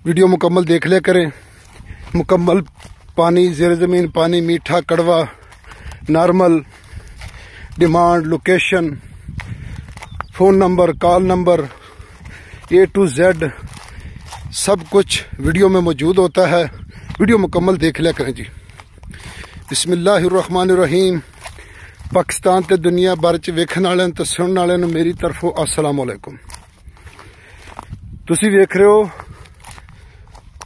Video मुकम्मल देख लिया करें। मुकम्मल पानी, ज़ेर ज़मीन पानी, मीठा, कड़वा, normal, demand, location, phone number, call number, A to Z सब कुछ वीडियो में मौजूद होता है। वीडियो मुकम्मल देख लिया करें जी। बिस्मिल्लाहिर्रहमानिर्रहीम। पाकिस्तान ते दुनिया भर च वेखण वालें ते सुनने वालें मेरी तरफों अस्सलाम वालेकुम। तुसी वेख रहे हो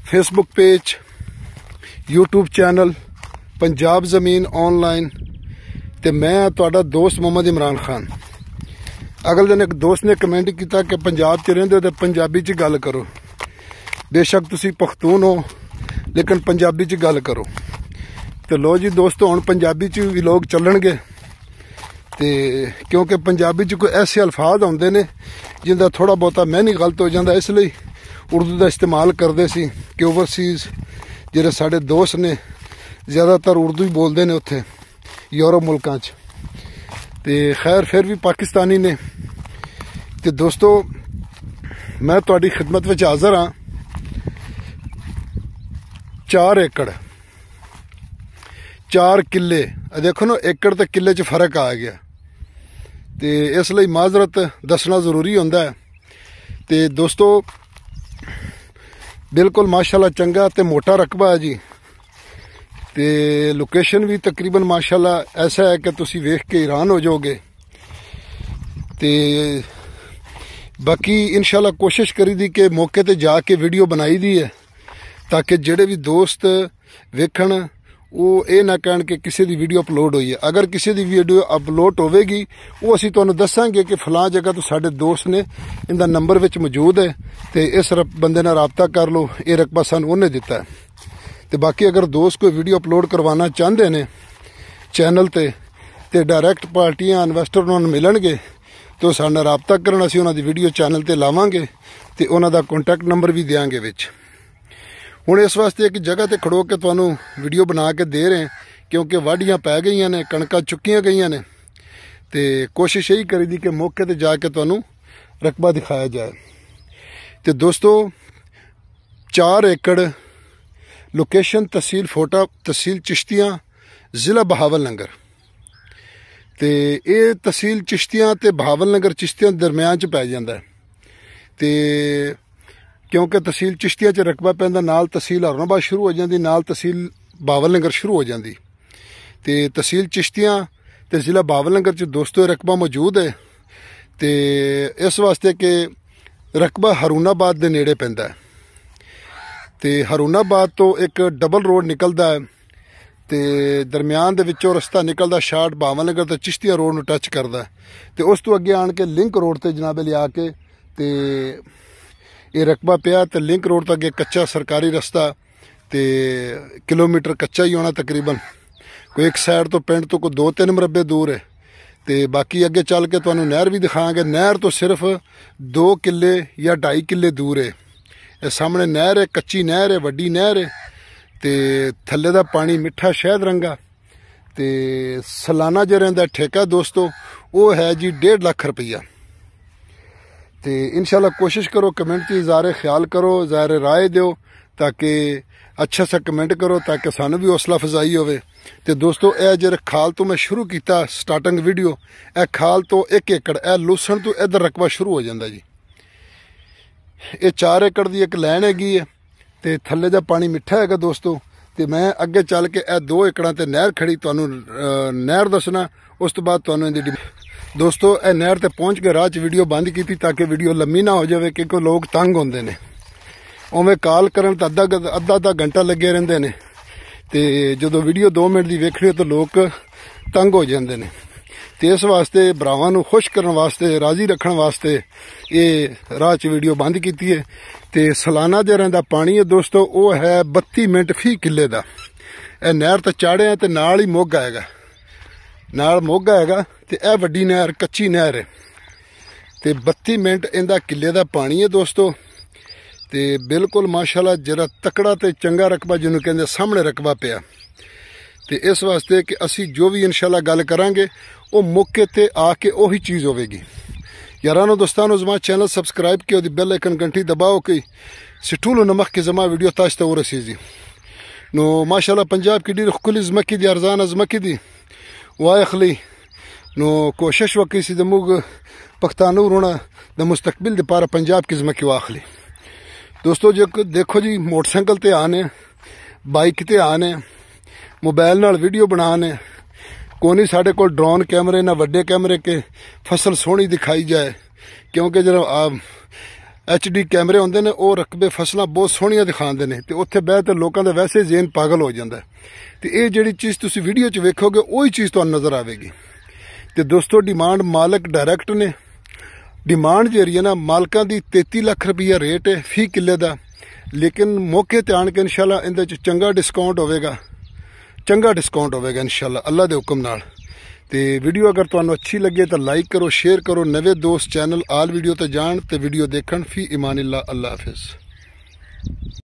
Facebook page, YouTube channel Punjab ज़मीन ऑनलाइन ते मैं तुहाडा दोस्त मोहम्मद इमरान खान। अगले दिन एक दोस्त ने कमेंट किया कि पंजाब च रहिंदे हो ते पंजाबी च गल करो। बेशक तुसी पख्तून हो लेकिन पंजाबी च गल करो। तो लो जी दोस्तों, हुण पंजाबी च भी लोग चलणगे ते क्योंकि पंजाबी च कोई ऐसे अल्फाज आउंदे ने जिंदा थोड़ा बहुता मैं नहीं गलत हो जाता, इसलिए उर्दू का इस्तेमाल करते सी कि ओवरसीज़ जिहड़े साडे दोस्त ने ज़्यादातर उर्दू ही बोलते हैं उत्थे यूरोप मुल्कां च। ते खैर फिर भी पाकिस्तानी ने। तो दोस्तों मैं तुहाडी खिदमत विच हाज़र हाँ। 4 एकड़ 4 किले, देखो ना एकड़ ते किले च फर्क आ गया। तो इसलिए माजरत दसना जरूरी होंदा है। तो दोस्तों बिल्कुल माशाल्लाह चंगा ते मोटा रकबा है जी। तो लोकेशन भी तकरीबन माशाल्लाह ऐसा है कि तुसी वेख के हैरान हो जाओगे। तो बाकी इंशाल्लाह कोशिश करी दी कि मौके ते जाके वीडियो बनाई दी है ताकि जेड़े भी दोस्त वेखण वो ये ना कहण कि किसी की वीडियो अपलोड हुई है। अगर किसी की वीडियो अपलोड होगी वो असीं तुहानूं दस्सांगे कि फलां जगह तो साडे दोस्त ने इनका नंबर विच मौजूद है तो इस बंदे नाल राबता कर लो, ये रकबा सानूं उन्हें दिता है। तो बाकी अगर दोस्त कोई वीडियो अपलोड करवाना चाहते हैं चैनल ते डायरैक्ट पार्टियां इन्वैस्टर उन्होंने मिलणगे तो साडे नाल राबता करन, असीं उन्हां दी वीडियो चैनल ते लावांगे ते उन्हां दा कॉन्टैक्ट नंबर भी देंगे विच। हुण इस वास्ते एक जगह ते खड़ो के तुहानूं वीडियो बना के दे रहे हैं क्योंकि वाढियां पै गईयां ने, कणकां चुक्कियां गईयां ने। ते कोशिश यही करी दी कि मौके ते जाके तुहानूं रकबा दिखाया जाए। तो दोस्तों 4 एकड़ लोकेशन तहसील फोटा, तहसील चिश्तियां, ज़िला बहावलनगर। तो ये तहसील चिश्तियां ते बहावलनगर चिश्तियां दरम्यान च पै जांदा है। तो क्योंकि तहसील चिश्तियां च रकबा पैंदा, नाल तहसील हरनाबाद शुरू हो जाती, नाल तहसील बहावलनगर शुरू हो जाती। तो तहसील चिश्तियां ते ज़िला बहावलनगर च दोस्तों रकबा मौजूद है। तो इस वास्ते कि रकबा हरूनाबाद के नेड़े पैंदा है। तो हरूनाबाद तो एक डबल रोड निकलता है तो दरम्यान दे विचों रस्ता निकलता शार्ट बहावलनगर तो चिश्तियां रोड नूं टच करता है। तो उस तो अगे आन के लिंक रोड ते जनाबे लिया के तो ये रकबा पिया। तो लिंक रोड तो अगे कच्चा सरकारी रस्ता तो किलोमीटर कच्चा ही होना तकरीबन, कोई एक साइड तो पिंड तो कोई 2-3 मरबे दूर है। तो बाकी अगे चल के तुहानूं नहर भी दिखाएंगे। नहर तो सिर्फ 2 किले या 2.5 किले दूर है। ये सामने नहर है, कच्ची नहर है, वड्डी नहर है। तो थल्ले दा पानी मिठा शहद रंगा। तो सालाना जो रहिंदा ठेका दोस्तों वो है जी 1.5 लाख रुपया। तो इंशाल्लाह कोशिश करो कमेंट की इज़हार ख्याल करो, इज़हार राय दो ताकि अच्छा सा कमेंट करो ताकि सानू भी हौसला अफजाई होवे। तो दोस्तों यह जो खाल तो मैं शुरू किया स्टार्टिंग वीडियो, यह खाल तो 1 एकड़ यह लूसन तो इधर रकबा शुरू हो जाता जी। ये 4 एकड़ की एक लैन हैगी है तो थल्ले का पानी मिठा है दोस्तों। तो मैं अगे चल के 2 एकड़ ते नहर खड़ी तुहानूं नहर दसना, उस तो बाद तुहानूं इहदी दोस्तों यह नहर ते पहुँच के राह च वीडियो बंद की ताकि वीडियो लम्मी ना हो जाए क्योंकि लोग तंग होंदे ने। उवें कॉल करन तो अद्धा घंटा लगे रहिंदे ने ते जदों वीडियो 2 मिनट की वेखनी तो लोग तंग हो जाते हैं। तो इस वास्ते भरावां नूं खुश करने वास्ते, राजी रखने वास्ते ये राह च वीडियो बंद की है। तो सालाना जो रहिंदा पानी है दोस्तों वो है 32 मिनट फी किले का। यह नहर तो चाढ़े है तो नाल ही मोगा हैगा, नाल मोगा हैगा। तो यह वड्डी नहर कच्ची नहर है। तो 32 मिनट इनका किले का पानी है दोस्तों। तो बिल्कुल माशाल्लाह जरा तकड़ा तो चंगा रकबा जिन्होंने कहते सामने रकबा पिया। तो इस वास्ते कि असी जो भी इंशाल्लाह गल करांगे वो मौके ते आके उही चीज़ होगी। यारानो दोस्तानो ज़मा चैनल सब्सक्राइब किया बेल आइकन घंटी दबाओ कि सिठूलो नमक के ज़मा वीडियो ताश तक रसीजी नो माशाल्लाह पंजाब की डी खुली ज़मकी दी अरजान ज़मकी दी वायखली नो कोशिश वकी सी दमुग पख्तानू रोना द मुस्तकबिल दे पारा पंजाब की ज़मकी वाखली दोस्तों जो देखो जी मोटरसाइकिल ते आने बाइक ते आने मोबाइल नाल वीडियो बनाने कोनी साढ़े को ड्रोन कैमरे ना वड्डे कैमरे के फसल सोहनी दिखाई जाए क्योंकि जो HD कैमरे होंदे ने वो रकबे फसलां बहुत सोहणियां दिखाते हैं तो उत्थे बह तो लोगों का वैसे जेन पागल हो जाता है तो ये जिहड़ी चीज़ तुसीं वीडियो च वेखोगे वही चीज़ तुहानूं नज़र आएगी तो दोस्तों डिमांड मालक डायरैक्ट ने डिमांड जी ना मालकां दी 33 लाख रुपया रेट है फी किले का लेकिन मौके ते आण के इंशाल्लाह इहदे च चंगा डिस्काउंट होवेगा इंशाल्लाह अल्लाह दे हुक्म नाल ते वीडियो अगर तुहानूं अच्छी लगे तो लाइक करो शेयर करो नवे दोस्त चैनल आल वीडियो ते जान ते वीडियो देखण फी ईमानिल्लाह अल्लाह हाफिज़।